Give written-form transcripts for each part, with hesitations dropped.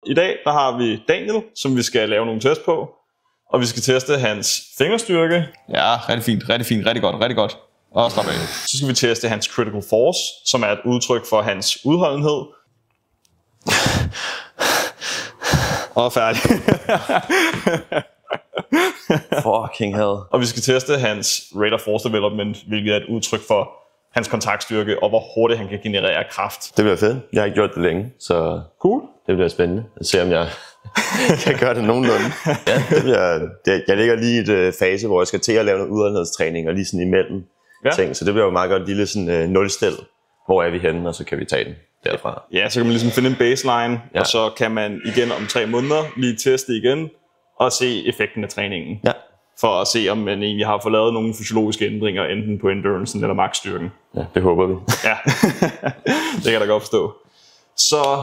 I dag der har vi Daniel, som vi skal lave nogle test på. Og vi skal teste hans fingerstyrke. Ja, rigtig fint, rigtig godt. Og slap af. Så skal vi teste hans critical force, som er et udtryk for hans udholdenhed. Og færdig. Fucking hell. Og vi skal teste hans rate of force development, hvilket er et udtryk for hans kontaktstyrke, og hvor hurtigt han kan generere kraft. Det bliver fedt. Jeg har ikke gjort det længe, så cool. Det bliver spændende at se, om jeg kan gøre det nogenlunde. Ja, jeg ligger lige i et fase, hvor jeg skal til at lave noget udholdenhedstræning, og lige sådan imellem ting, så det bliver jo meget godt lille sådan nulstil. Hvor er vi henne, og så kan vi tage den derfra. Ja, så kan man ligesom finde en baseline, og så kan man igen om 3 måneder lige teste igen, og se effekten af træningen. Ja. For at se, om man egentlig har fået lavet nogle fysiologiske ændringer, enten på endurancen eller max-styrken. Ja, det håber vi. Ja, det kan jeg da godt forstå. Så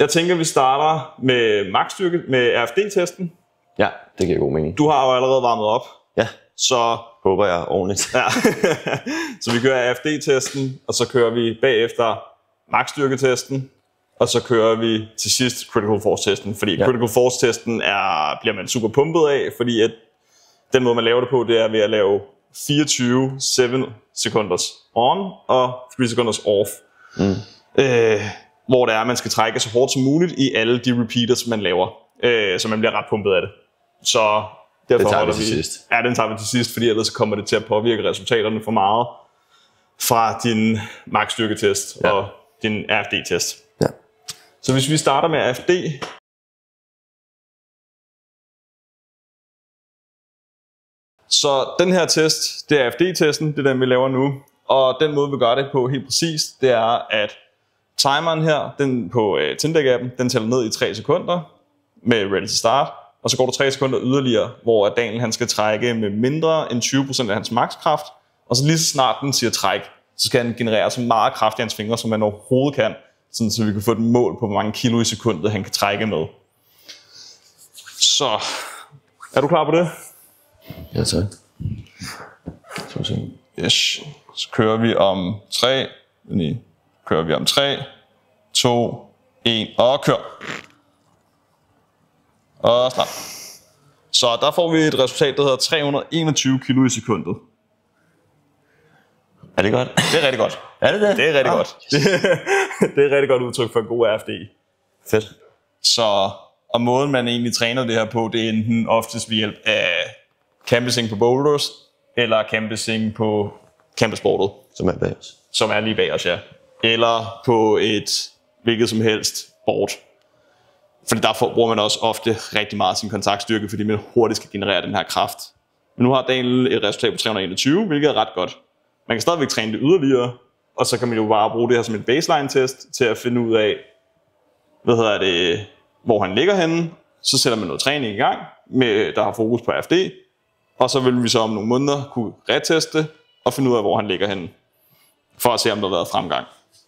jeg tænker, vi starter med max-styrke, med RFD-testen. Ja, det giver god mening. Du har jo allerede varmet op. Ja, så håber jeg ordentligt. Ja. Så vi kører RFD-testen, og så kører vi bagefter max-styrketesten, og så kører vi til sidst critical force-testen, fordi critical force-testen bliver man super pumpet af, fordi at den måde man laver det på, det er ved at lave 24 7 sekunders on og 3 sekunders off. Hvor det er, at man skal trække så hårdt som muligt i alle de repeaters, man laver, så man bliver ret pumpet af det. Så derfor det tager vi til sidst. Ja, den tager vi til sidst, fordi ellers kommer det til at påvirke resultaterne for meget fra din max-styrketest og din RFD-test. Ja. Så hvis vi starter med RFD, så den her test, det er RFD-testen, det er den vi laver nu, og den måde vi gør det på helt præcis, det er at timeren her, den på Tindeq-appen, den tæller ned i 3 sekunder med ready to start, og så går der 3 sekunder yderligere, hvor Daniel han skal trække med mindre end 20% af hans makskraft, og så lige så snart den siger træk, så skal han generere så meget kraft i hans fingre, som man overhovedet kan, sådan så vi kan få et mål på, hvor mange kilo i sekundet han kan trække med. Så, er du klar på det? Ja, tak. Yes. Så kører vi om 3, 2, 1, og kør. Og start. Så der får vi et resultat, der hedder 321 kilo i sekundet. Er det godt? Det er rigtig godt. Er det det? Det er rigtig godt. Det er et rigtig godt udtryk for en god RFD. Fedt. Så, og måden man egentlig træner det her på, det er enten oftest ved hjælp af canvassing på boulders, eller canvassing på campusbordet. Som er bag os. Som er lige bag os, ja. Eller på et hvilket som helst board. Fordi der bruger man også ofte rigtig meget sin kontaktstyrke, fordi man hurtigt skal generere den her kraft. Men nu har Daniel et resultat på 321, hvilket er ret godt. Man kan stadigvæk træne det yderligere, og så kan man jo bare bruge det her som en baseline-test til at finde ud af, hvor han ligger henne. Så sætter man noget træning i gang, der har fokus på RFD, og så vil vi så om nogle måneder kunne reteste og finde ud af, hvor han ligger henne, for at se, om der har været fremgang.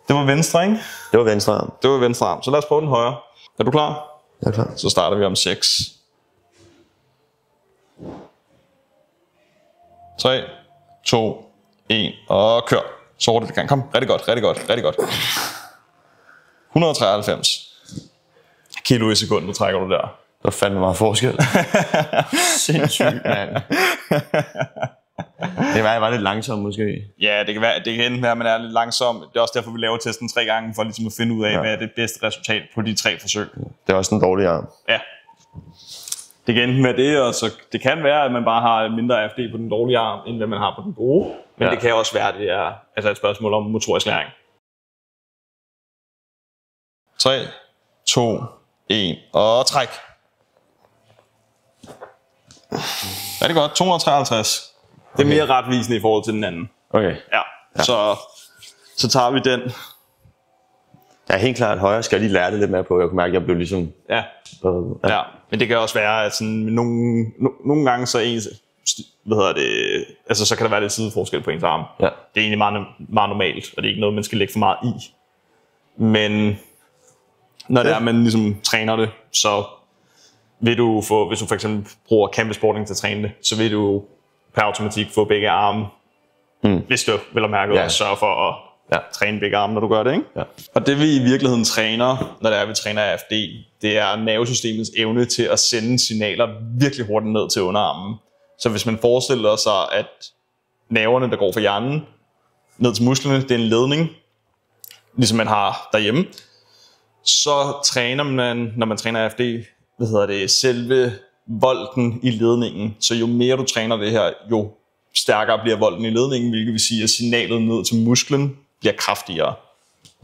Det var venstre, ikke? Det var venstre arm. Det var venstre arm. Så lad os prøve den højre. Er du klar? Jeg er klar. Så starter vi om 6. 3, 2, 1, og kør. Så hurtigt det kan. Kom, rigtig godt. 193 kilo i sekundet trækker du der. Der var fandme meget forskel. Sindssygt, mand. Det var lidt langsomt måske. Ja, det kan ende med, at man er lidt langsom. Det er også derfor, vi laver testen 3 gange, for ligesom at finde ud af, hvad er det bedste resultat på de 3 forsøg. Det er også en dårlig arm. Ja. Det kan ende med det, og så det kan være, at man bare har mindre AFD på den dårlige arm, end hvad man har på den gode. Men det kan også være, at det er et spørgsmål om motorisk læring. 3, 2, 1, og træk. Er det godt? 253. Det er mere retvisende i forhold til den anden. Okay. Ja. Så tager vi den. Jeg er helt klart højere. Skal jeg lige lære det lidt mere på? Jeg kunne mærke, at jeg blev ligesom... Ja. Men det kan også være, at sådan, nogle gange så ens... så kan der være lidt sideforskel på ens arm. Ja. Det er egentlig meget normalt, og det er ikke noget, man skal lægge for meget i. Men når det er, man ligesom træner det, så vil du få, hvis du for eksempel bruger campus sporting til at træne det, så vil du per automatik få begge arme, hvis du vil have mærket, og sørge for at træne begge arme, når du gør det, ikke? Ja. Og det vi i virkeligheden træner, når vi træner AFD, det er nervesystemets evne til at sende signaler virkelig hurtigt ned til underarmen. Så hvis man forestiller sig, at nerverne, der går fra hjernen ned til musklerne, det er en ledning, ligesom man har derhjemme, så træner man, når man træner AFD, selve volden i ledningen. Så jo mere du træner det her, jo stærkere bliver volden i ledningen, hvilket vil sige, at signalet ned til musklen bliver kraftigere.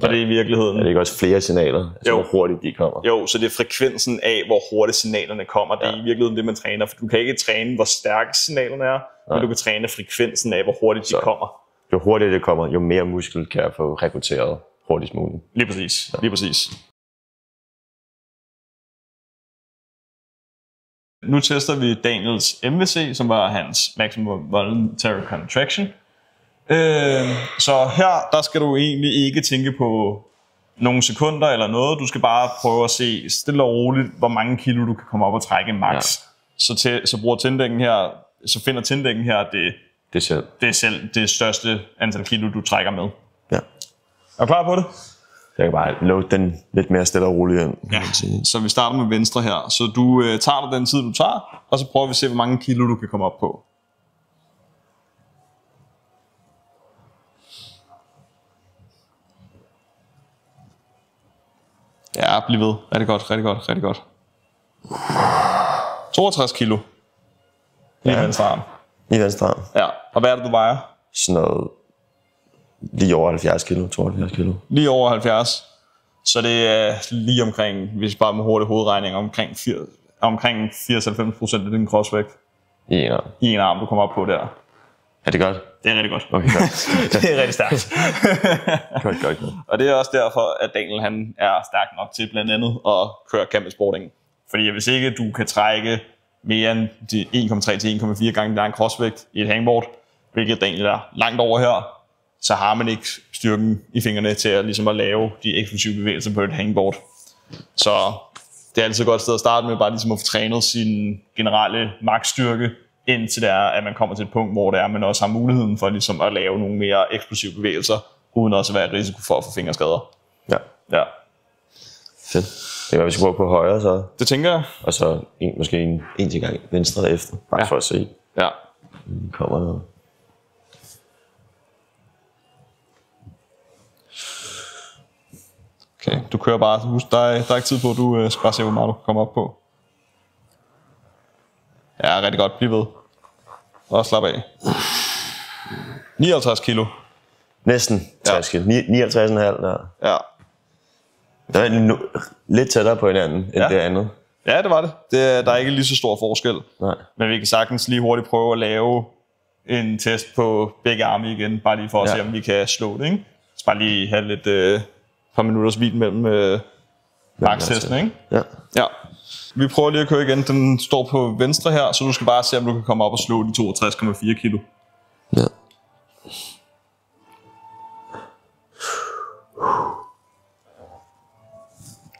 Og det er i virkeligheden... Er det ikke også flere signaler, altså hvor hurtigt de kommer? Jo, så det er frekvensen af, hvor hurtigt signalerne kommer. Det er i virkeligheden det, man træner. For du kan ikke træne, hvor stærke signalerne er, men du kan træne frekvensen af, hvor hurtigt de kommer. Jo hurtigere det kommer, jo mere muskel kan jeg få rekrutteret hurtigst muligt. Lige præcis. Lige præcis. Nu tester vi Daniels MVC, som var hans Maximum Voluntary Contraction. Så her, der skal du egentlig ikke tænke på nogle sekunder eller noget. Du skal bare prøve at se stille og roligt, hvor mange kilo du kan komme op og trække max. Ja. Så bruger tindækken her, så finder tindækken her det største antal kilo, du trækker med. Ja. Er du klar på det? Jeg kan bare load den lidt mere stille og roligt ind. Ja, så vi starter med venstre her. Så du tager den tid, du tager, og så prøver vi at se, hvor mange kilo du kan komme op på. Ja, bliv ved. Rigtig godt, rigtig godt, rigtig godt. 62 kilo. I venstre arm. I venstre arm. Ja, og hvad er det, du vejer? Sådan noget lige over 70 kilo, 72 kilo. Lige over 70. Så det er lige omkring, hvis bare med hurtig hovedregning, omkring 80-90% af din kropsvægt. I en arm. I en arm, du kommer op på der. Er det godt? Det er rigtig godt. Okay, godt. Det er rigtig stærkt. godt. Og det er også derfor, at Daniel han er stærk nok til blandt andet at køre camel sporting. Fordi hvis ikke du kan trække mere end 1,3 til 1,4 gange din egen kropsvægt i et hangboard, hvilket Daniel er langt over her, så har man ikke styrken i fingrene til at, ligesom at lave de eksplosive bevægelser på et hangboard. Så det er altid et godt sted at starte med, bare ligesom at få trænet sin generelle maksstyrke, indtil det er, at man kommer til et punkt, hvor det er, man også har muligheden for ligesom at lave nogle mere eksplosive bevægelser, uden også at være i risiko for at få fingerskader. Ja. Fedt. Det kan være, vi skal gå på højre så. Det tænker jeg. Og så måske en til gang venstre derefter. Bare for at se. Ja. Kommer noget. Okay, du kører bare. Husk, der er ikke tid på, at du skal bare se, hvor meget du kommer op på. Ja, rigtig godt. Bliv ved. Og slap af. 59 kilo. Næsten 60 kilo. 59,5 der. Ja. Der er lidt tættere på hinanden end det andet. Ja, det var det. Der er ikke lige så stor forskel. Nej. Men vi kan sagtens lige hurtigt prøve at lave en test på begge arme igen, bare lige for at se, om vi kan slå det, ikke? Så bare lige have lidt par minutters hvil mellem max-testen, ikke? Ja. Vi prøver lige at køre igen. Den står på venstre her, så du skal bare se, om du kan komme op og slå de 62,4 kilo. Ja.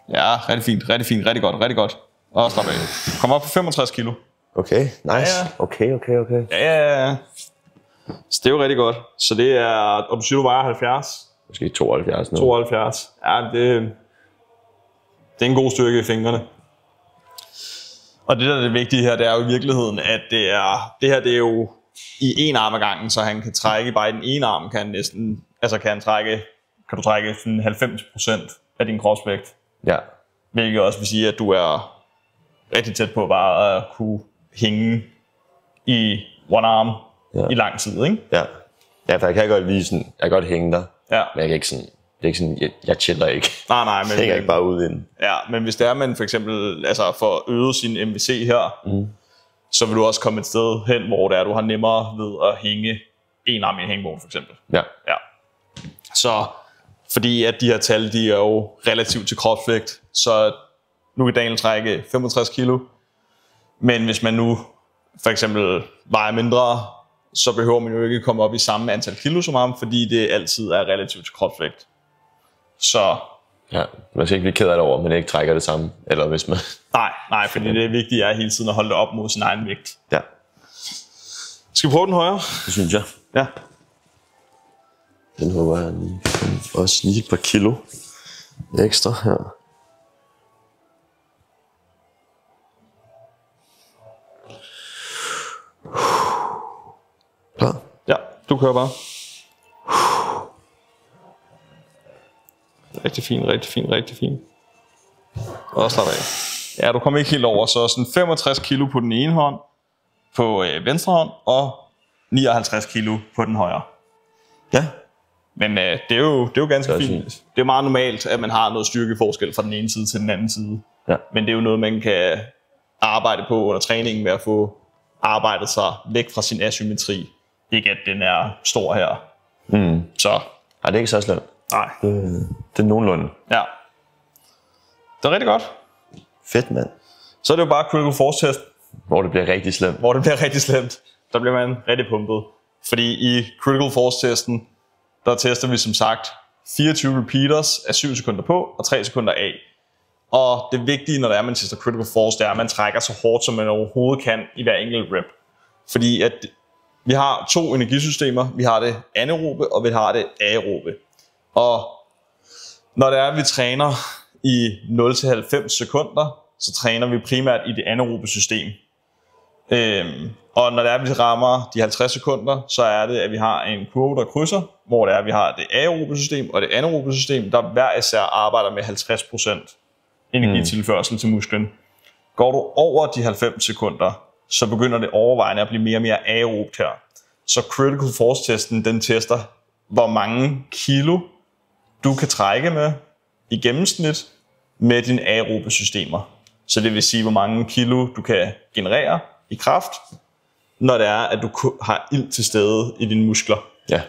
Ja, rigtig fint, rigtig godt. Og slap af. Kom op på 65 kilo. Okay, nice. Ja. Okay. Ja. Så det er jo rigtig godt. Så det er, og du siger, du vejer 70? Måske 72 nu. 72. Ja, det er en god styrke i fingrene. Og det der er det vigtige her, det er jo i virkeligheden, at det her det er jo i en arm ad gangen, så han kan trække bare i den ene arm, kan du trække sådan 90% af din kropsvægt. Ja. Hvilket også vil sige, at du er rigtig tæt på bare at kunne hænge i one arm i lang tid, ikke? Ja, for jeg kan godt lide sådan, jeg kan godt hænge der, ja. Men jeg kan ikke sådan, det er ikke sådan, jeg chiller ikke. Nej, men jeg hænger ikke bare ud inden. Ja, men hvis det er, man for eksempel får øget sin MVC her, så vil du også komme et sted hen, hvor det er, du har nemmere ved at hænge en arm i en hængebord, for eksempel. Ja. Så fordi at de her tal, de er jo relativt til kropsvægt, så nu kan Daniel trække 65 kilo, men hvis man nu for eksempel vejer mindre, så behøver man jo ikke komme op i samme antal kilo som ham, fordi det altid er relativt til kropsvægt. Så ja, man skal ikke blive ked af det over, men ikke trækker det samme, eller hvis man... Nej, fordi det vigtige er hele tiden at holde det op mod sin egen vægt. Ja. Skal vi prøve den højre? Det synes jeg. Ja. Den håber jeg også lige et par kilo ekstra her. Klar? Ja, du kører bare. Rigtig fint, rigtig fint, rigtig fint. Og slap af. Ja, du kommer ikke helt over, så sådan 65 kilo på den ene hånd, på venstre hånd, og 59 kilo på den højre. Ja. Men det er jo ganske fint. Det er meget normalt, at man har noget styrkeforskel fra den ene side til den anden side. Ja. Men det er jo noget, man kan arbejde på under træningen med at få arbejdet sig væk fra sin asymmetri. Ikke at den er stor her. Så. Ej, det er ikke så slemt. Nej. Det er nogenlunde. Ja. Det er rigtig godt. Fedt, mand. Så er det jo bare critical force test. Hvor det bliver rigtig slemt. Der bliver man rigtig pumpet. Fordi i critical force testen, der tester vi som sagt 24 repeaters af 7 sekunder på og 3 sekunder af. Og det vigtige, når det er, man tester critical force, det er, at man trækker så hårdt, som man overhovedet kan i hver enkelt rep. Fordi at vi har 2 energisystemer. Vi har det anaerobe, og vi har det aerobe. Og når det er, at vi træner i 0-90 sekunder, så træner vi primært i det anaerobe system. Og når det er, at vi rammer de 50 sekunder, så er det, at vi har en kurve, der krydser, hvor det er, at vi har det aerobe system og det anaerobe system, der hver især arbejder med 50% energitilførsel til musklen. Går du over de 90 sekunder, så begynder det overvejende at blive mere og mere aerobt her. Så critical force testen, den tester, hvor mange kilo du kan trække med i gennemsnit med dine aerobe systemer. Så det vil sige, hvor mange kilo du kan generere i kraft, når det er, at du har ilt til stede i dine muskler. Ja.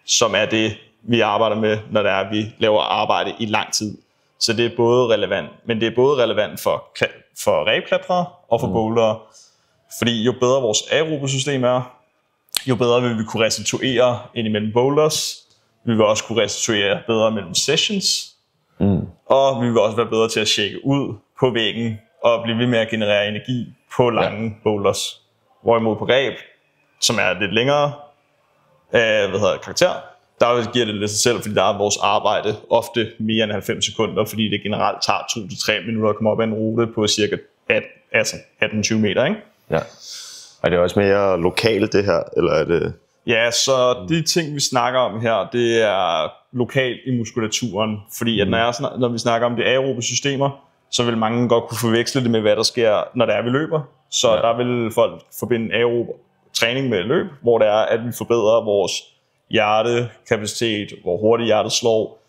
Som er det, vi arbejder med, når det er, at vi laver arbejde i lang tid. Så det er både relevant, men det er både relevant for ræbklatrere og for bouldere. Fordi jo bedre vores aerobe system er, jo bedre vil vi kunne restituere ind imellem boulders. Vi vil også kunne restituere bedre mellem sessions. Og vi vil også være bedre til at shake ud på væggen og blive ved med at generere energi på lange boulders. Hvorimod på ræb, som er lidt længere karakter, der giver det lidt sig selv, fordi der er vores arbejde ofte mere end 90 sekunder, fordi det generelt tager 2-3 minutter at komme op ad en rute på cirka 18-20 meter, ikke? Ja. Er det også mere lokalt det her, eller er det... Ja, så de ting, vi snakker om her, det er lokalt i muskulaturen. Fordi at når vi snakker om de aerobe systemer, så vil mange godt kunne forveksle det med, hvad der sker, når det er, vi løber. Så der vil folk forbinde aerob træning med løb, hvor det er, at vi forbedrer vores hjertekapacitet, hvor hurtigt hjertet slår,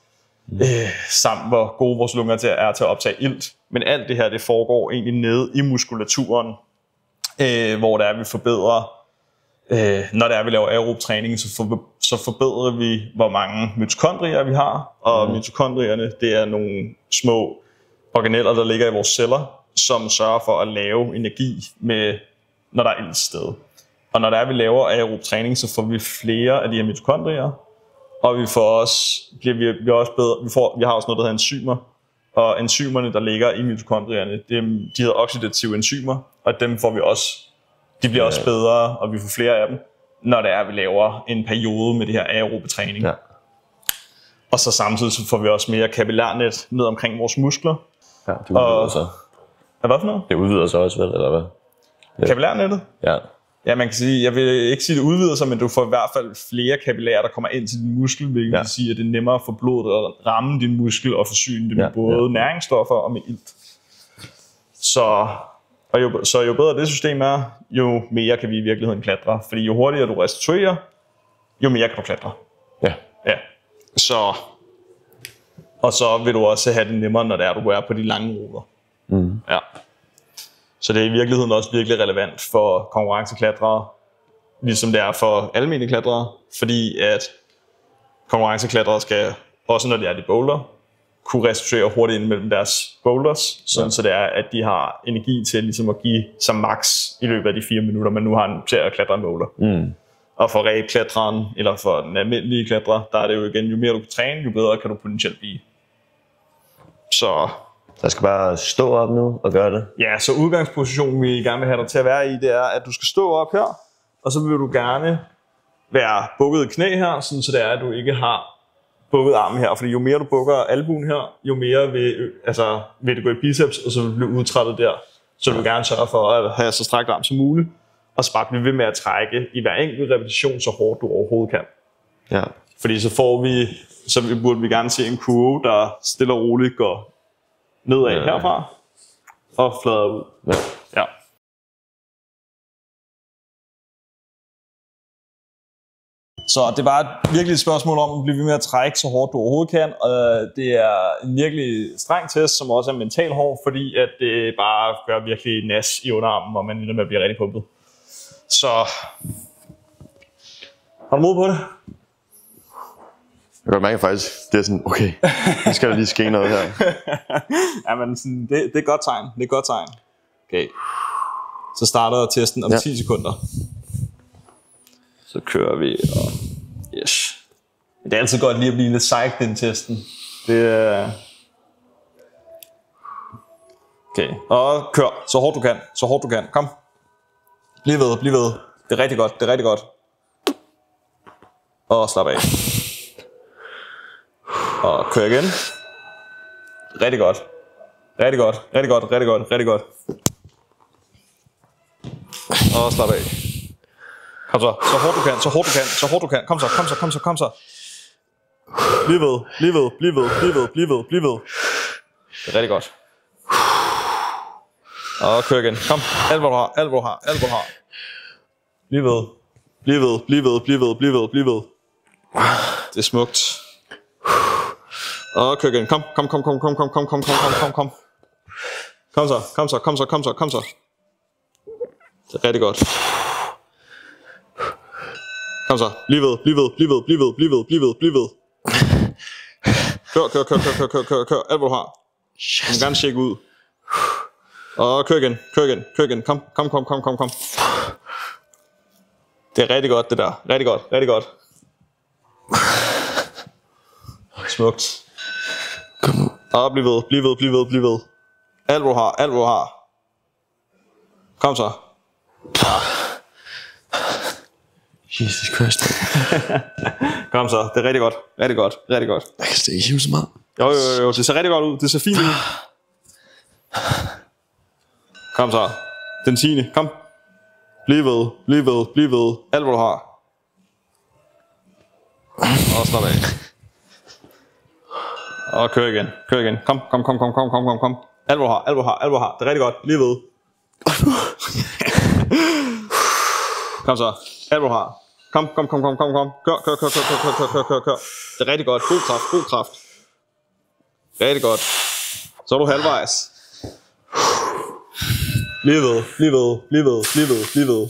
samt hvor gode vores lunger er til at optage ilt. Men alt det her, det foregår egentlig nede i muskulaturen, hvor det er, at vi forbedrer. Når det er, vi laver aerob træning, så forbedrer vi, hvor mange mitokondrier vi har. Og mitokondrierne, det er nogle små organeller, der ligger i vores celler, som sørger for at lave energi, når der er ilt til stede. Og når det er, vi laver aerob træning, så får vi flere af de her mitokondrier, og vi får også, vi har også noget, der hedder enzymer. Og enzymerne, der ligger i mitokondrierne, de hedder oxidative enzymer, og dem får vi også. De bliver også bedre, og vi får flere af dem, når det er, at vi laver en periode med det her aerobe træning. Ja. Og så samtidig så får vi også mere kapillærnet ned omkring vores muskler. Ja, det udvider sig. Hvad for noget? Det udvider sig også, vel, eller hvad? Ja. Kapillærnettet? Ja. Ja, man kan sige, jeg vil ikke sige, det udvider sig, men du får i hvert fald flere kapillærer, der kommer ind til din muskel, hvilket vil sige, at det er nemmere for blodet at ramme din muskel og forsyne det med både næringsstoffer og med ilt. Så jo bedre det system er, jo mere kan vi i virkeligheden klatre. Fordi jo hurtigere du restituerer, jo mere kan du klatre. Ja. Og så vil du også have det nemmere, når det er, du er på de lange ruter. Ja. Så det er i virkeligheden også virkelig relevant for konkurrenceklatrere, ligesom det er for almindelige klatrere. Fordi at konkurrenceklatrere skal, også når det er de boulder, kunne restituere hurtigt ind mellem deres boulders, sådan så det er, at de har energi til ligesom at give sig max i løbet af de 4 minutter, man nu har til at klatre en boulder. Og for ræbklatreren, eller for den almindelige klatrer, der er det jo igen, jo mere du kan træne, jo bedre kan du potentielt blive. Så jeg skal bare stå op nu og gøre det? Ja, så udgangspositionen, vi gerne vil have dig til at være i, det er, at du skal stå op her, og så vil du gerne være bukket i knæ her, sådan så det er, at du ikke har bukket armen her. Fordi jo mere du bukker albuen her, jo mere vil det gå i biceps, og så vil du blive udtrættet der. Så du vil gerne sørge for at have så strakt arm som muligt, og så bare blive ved med at trække i hver enkelt repetition så hårdt du overhovedet kan. Ja. Fordi så burde vi gerne se en kurve, der stille og roligt går nedad herfra og flader ud. Ja. Så det er bare virkelig et spørgsmål om at blive ved med at trække så hårdt du overhovedet kan. Det er en virkelig streng test, som også er mentalt hård, fordi at det bare gør virkelig nas i underarmen, og man ender med at blive rigtig pumpet. Så har du mod på det? Jeg kan godt mærke faktisk, det er sådan, okay, nu skal der lige ske noget her. Jamen, sådan, det er et godt tegn. Det er et godt tegn. Okay. Så starter testen om 10 sekunder. Så kører vi, og yes. Det er altid godt lige at blive lidt psyched, den testen. Det er... Okay, og kør, så hårdt du kan, så hårdt du kan. Kom. Bliv ved, bliv ved. Det er rigtig godt, det er rigtig godt. Og slap af. Og kør igen. Rigtig godt. Rigtig godt, rigtig godt, rigtig godt, rigtig godt. Og slap af. Kom så, så hårdt du kan, så hårdt du kan, så hårdt du kan. Kom så, kom så, kom så, kom så. Bliv ved, bliv ved, bliv ved, bliv ved, bliv ved, bliv ved. Det er rigtig godt. Og kør igen. Kom, alt hvad du har, alt hvad du har, alt hvad du har. Bliv ved, bliv ved, bliv ved, bliv ved, bliv ved, bliv ved. Det er smukt. Og kør igen. Kom, kom, kom, kom, kom, kom, kom, kom, kom, kom, kom. Kom så, kom så, kom så, kom så, kom så. Det er rigtig godt. Kom så, bliv ved, bliv ved, bliv ved, bliv ved, bliv ved, bliv ved, bliv ved. Kør, kør, kør, kør, kør, kør, kør, kør, alt hvad du har. Du må gerne shake ud. Og kør igen, kør igen, kør igen. Kom, kom, kom, kom, kom, kom. Det er rigtig godt, det der. Rigtig godt, rigtig godt. Smukt. Og bliv ved, bliv ved, bliv ved, bliv ved. Alt hvad du har, alt hvad du har. Kom så. Jesus Christ. Kom så, det er rigtig godt, rigtig godt, rigtig godt. Jeg kan ikke hive så meget. Jo, det ser rigtig godt ud, det ser fint ud. Kom så, den 10. Kom. Bliv ved, bliv ved, bliv ved. Alt hvad du har. Og slap af. Og kør igen, kør igen. Kom, kom, kom, kom, kom, kom, kom, kom. Alt hvad du har, alt hvad du har, alt hvad du har. Det er rigtig godt, bliv ved. Kom så, alt hvad du har. Kom, kom, kom, kom, kom, kom. Kør, kør, kør, kør, kør, kør, kør, kør, kør. Det er rigtig godt, god kraft, god kraft. Rigtig godt. Så er du halvvejs. Bliv ved, bliv ved, bliv ved, bliv ved, bliv ved.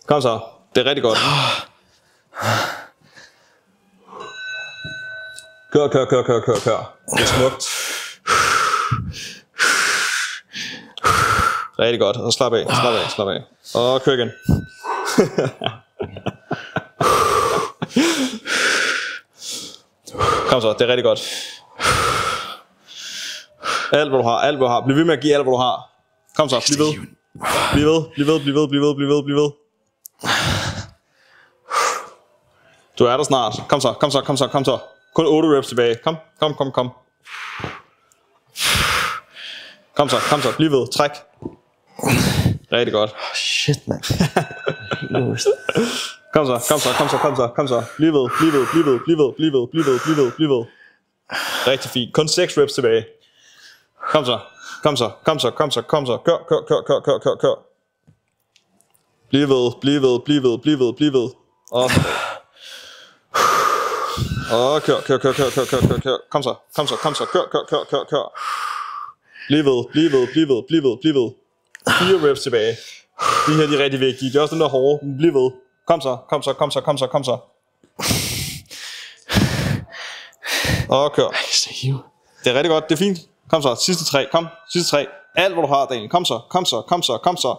Kom så, det er rigtig godt. Kør, kør, kør, kør, kør, kør. Det er smukt. Rigtig godt, og slap af, slap af, slap af. Og kør igen. Kom så, det er rigtig godt. Alt hvad du har, alt hvad du har. Bliv ved med at give alt hvad du har. Kom så, bliv ved. Bliv ved, bliv ved, bliv ved, bliv ved, bliv ved, bliv ved. Du er der snart. Kom så, kom så, kom så, kom så. Kun 8 reps tilbage. Kom, kom, kom, kom. Kom så, kom så, bliv ved, træk. Rigtig godt. Shit, man. Kom så, kom så, kom så, kom så, kom så. Bliv ved, bliv ved, bliv ved, bliv ved, bliv ved, bliv ved, bliv ved, bliv ved. Rigtig fint. Kun 6 reps tilbage. Kom så, kom så, kom så, kom så, kom så. Kør, kør, kør, kør, kør, kør, kør. Bliv ved, bliv ved, bliv ved, bliv ved, bliv ved. Og kør, kør, kør, kør, kør, kør, kør, kør. Kom så, kom så, kom så. Kør, kør, kør, kør, kør. Bliv ved, bliv ved, bliv ved, bliv ved, bliv ved. 4 reps tilbage. De her de er rigtig vigtige. Det er også dem der er hårde. Bliv ved. Kom så, kom så, kom så, kom så, kom så. Og kør. Det er rigtig godt, det er fint. Kom så, sidste 3, kom, sidste 3. Alt hvad du har, Daniel. Kom så, kom så, kom så, kom så.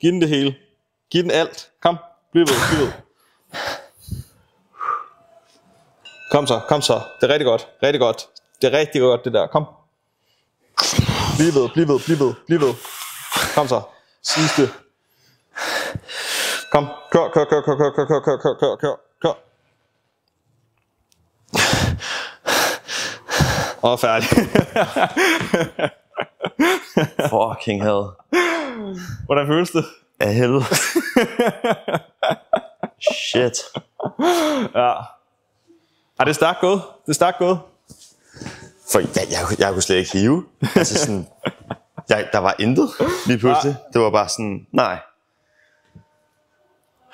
Giv den det hele. Giv den alt. Kom, bliv ved, bliv ved. Kom så, kom så. Det er rigtig godt, rigtig godt. Det er rigtig godt det der, kom. Bliv ved, bliv ved, bliv ved, bliv ved. Kom så, sidste. Kom, kør. Og færdig. Fucking hell. Hvordan føles det? Af helvede. Shit. Ja. Det er stærkt gået. For jeg kunne slet ikke hive. Altså sådan, der var intet lige pludselig. Ja. Det var bare sådan, nej.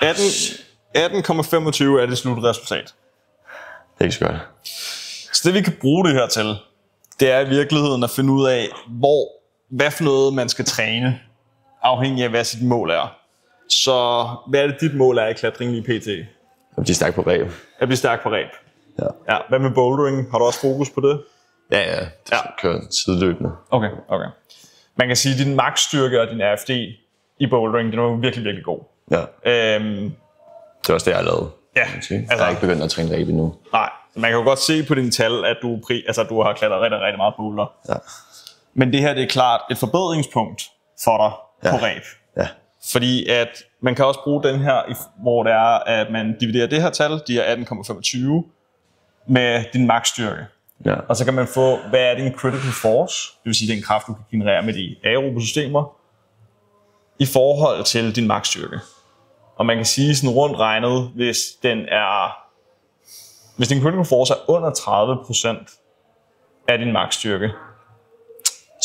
18,25 er det slutresultat. Det er ikke så godt. Så det vi kan bruge det her til, det er i virkeligheden at finde ud af, hvad for noget man skal træne, afhængig af hvad sit mål er. Så hvad er det dit mål er i klatring lige pt? At blive stærk på reb. At blive stærk på reb. Ja. Hvad med bouldering? Har du også fokus på det? Ja. Det kører sideløbende. Okay. Man kan sige, at din maksstyrke og din RFD i bouldering, den er virkelig, virkelig god. Ja. Det er også det, jeg har lavet. Ja. Jeg har ikke begyndt at træne reb endnu. Nej, man kan jo godt se på dine tal, at du har klatret rigtig, rigtig meget boulder. Ja. Men det her, det er klart et forbedringspunkt for dig på reb. Ja. Fordi at man kan også bruge den her, hvor det er, at man dividerer det her tal, de er 18,25, med din maksstyrke. Ja. Og så kan man få, hvad er din critical force, det vil sige den kraft, du kan generere med de aerobe systemer, i forhold til din maksstyrke. Og man kan sige sådan rundt regnet, hvis din critical force er under 30% af din maksstyrke,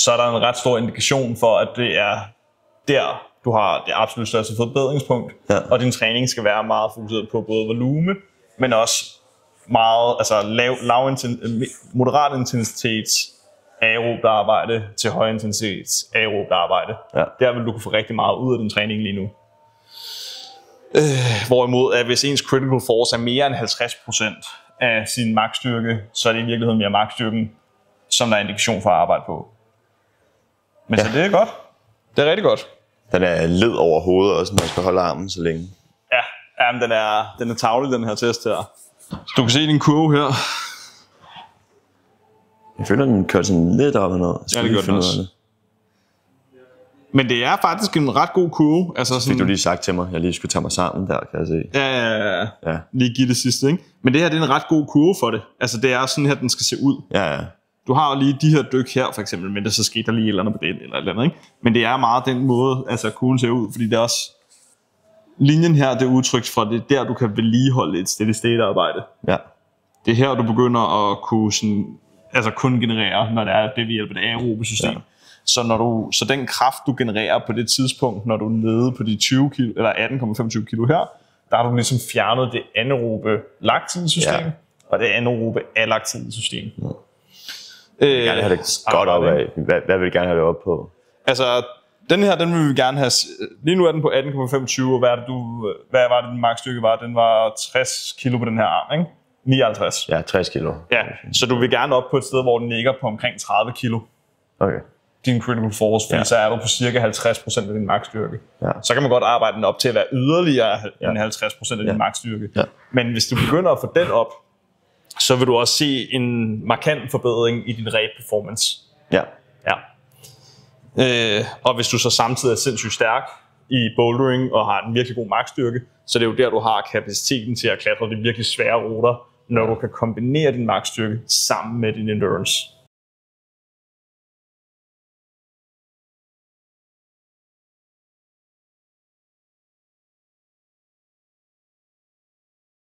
så er der en ret stor indikation for, at det er der, du har det absolut største forbedringspunkt, og din træning skal være meget fokuseret på både volume, men også meget, moderat intensitets aerobt arbejde til høj intensitets aerobt arbejde. Ja. Der vil du kunne få rigtig meget ud af din træning lige nu. Hvorimod, at hvis ens critical force er mere end 50% af sin maksstyrke, så er det i virkeligheden mere maksstyrken, som der er indikation for at arbejde på. Men så det er godt. Det er rigtig godt. Den er led over hovedet også, man skal holde armen så længe. Ja, men den er tavlig, den her test her. Så du kan se din kurve her. Jeg føler, den kører sådan lidt op og ned. Ja, det gør den også. Men det er faktisk en ret god kurve. Altså sådan... Fik du lige sagt til mig, jeg lige skulle tage mig sammen der, kan jeg se. Ja. Lige give det sidste, ikke? Men det her, det er en ret god kurve for det. Altså, det er sådan her, den skal se ud. Ja. Du har jo lige de her dyk her, for eksempel, men der så sker der lige et eller andet på det, eller et eller andet, ikke? Men det er meget den måde, altså kurven ser ud, fordi det er også... Linjen her, det er udtrykt fra, det der, du kan vedligeholde et steady state arbejde. Ja. Det er her, du begynder at kunne sådan, altså kun generere, når det er det ved hjælp af det aerobe system. Ja. Så den kraft, du genererer på det tidspunkt, når du er nede på de 20 kilo, eller 18,25 kilo her, der har du ligesom fjernet det anaerobe laktidsystem, og det anaerobe alaktidsystem. Ja. Jeg vil gerne have det godt op af. Hvad vil du gerne have det op på? Altså, den her, den vil vi gerne have... Lige nu er den på 18,25, og hvad var det, den maksstyrke var? Den var 60 kilo på den her arm, ikke? 59. Ja, 60 kilo. Ja, så du vil gerne op på et sted, hvor den ligger på omkring 30 kilo. Okay. Din critical force, fordi så er du på cirka 50% af din maksstyrke. Ja. Så kan man godt arbejde den op til at være yderligere end 50% af din maksstyrke. Ja. Men hvis du begynder at få den op, så vil du også se en markant forbedring i din rate performance. Ja. Og hvis du så samtidig er sindssygt stærk i bouldering og har en virkelig god maksstyrke, så det er jo der, du har kapaciteten til at klatre de virkelig svære ruter, når du kan kombinere din maksstyrke sammen med din endurance.